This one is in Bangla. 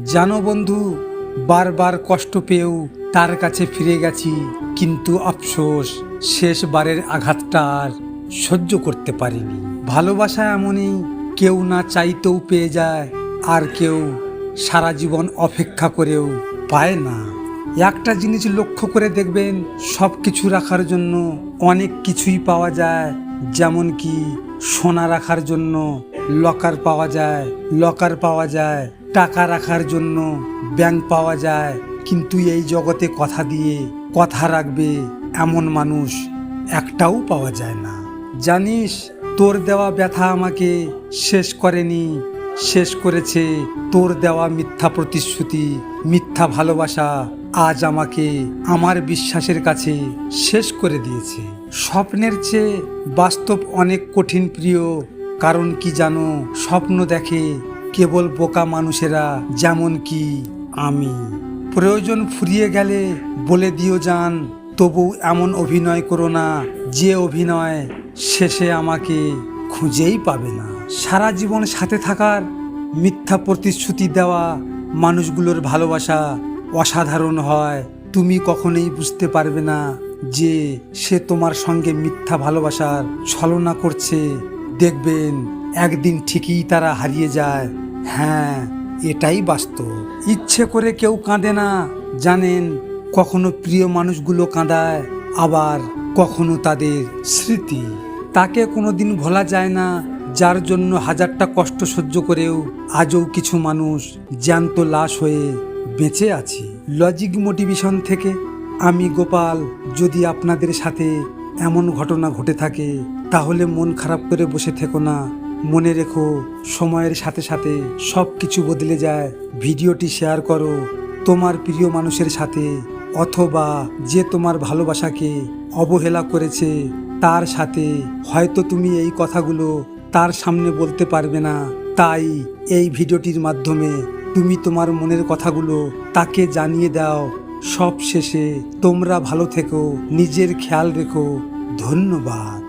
জানো বন্ধু, বারবার কষ্ট পেয়েও তার কাছে ফিরে গেছি, কিন্তু আফসোস শেষবারের আঘাতটা আর সহ্য করতে পারিনি। ভালোবাসা এমনই, কেউ না চাইতেও পেয়ে যায়, আর কেউ সারা জীবন অপেক্ষা করেও পায় না। একটা জিনিস লক্ষ্য করে দেখবেন, সব কিছু রাখার জন্য অনেক কিছুই পাওয়া যায়। যেমন কি সোনা রাখার জন্য লকার পাওয়া যায়, লকার পাওয়া যায়, টাকা রাখার জন্য ব্যাংক পাওয়া যায়, কিন্তু এই জগতে কথা দিয়ে কথা রাখবে এমন মানুষ একটাও পাওয়া যায় না। জানিস, তোর দেওয়া ব্যথা আমাকে শেষ করেনি, শেষ করেছে তোর দেওয়া মিথ্যা প্রতিশ্রুতি, মিথ্যা ভালোবাসা আজ আমাকে আমার বিশ্বাসের কাছে শেষ করে দিয়েছে। স্বপ্নের চেয়ে বাস্তব অনেক কঠিন প্রিয়, কারণ কি জানো, স্বপ্ন দেখে কেবল বোকা মানুষেরা, যেমন কি আমি। প্রয়োজন ফুরিয়ে গেলে বলে দিও জান, তবু এমন অভিনয় করো না যে অভিনয় শেষে আমাকে খুঁজেই পাবে না। সারা জীবন সাথে থাকার মিথ্যা প্রতিশ্রুতি দেওয়া মানুষগুলোর ভালোবাসা অসাধারণ হয়। তুমি কখনোই বুঝতে পারবে না যে সে তোমার সঙ্গে মিথ্যা ভালোবাসার ছলনা করছে। দেখবেন একদিন ঠিকই তারা হারিয়ে যায়। হ্যাঁ, এটাই বাস্তব। ইচ্ছে করে কেউ কাঁদে না, জানেন, কখনো প্রিয় মানুষগুলো কাঁদায়, আবার কখনো তাদের স্মৃতি। তাকে কোনোদিন ভোলা যায় না, যার জন্য হাজারটা কষ্ট সহ্য করেও আজও কিছু মানুষ জ্যান্ত লাশ হয়ে বেঁচে আছি। লজিক মোটিভেশন থেকে আমি গোপাল। যদি আপনাদের সাথে এমন ঘটনা ঘটে থাকে, তাহলে মন খারাপ করে বসে থেকো না। মনে রেখো, সময়ের সাথে সাথে সব কিছু বদলে যায়। ভিডিওটি শেয়ার করো তোমার প্রিয় মানুষের সাথে, অথবা যে তোমার ভালোবাসাকে অবহেলা করেছে তার সাথে। হয়তো তুমি এই কথাগুলো তার সামনে বলতে পারবে না, তাই এই ভিডিওটির মাধ্যমে তুমি তোমার মনের কথাগুলো তাকে জানিয়ে দাও। সব শেষে তোমরা ভালো থেকো, নিজের খেয়াল রেখো। ধন্যবাদ।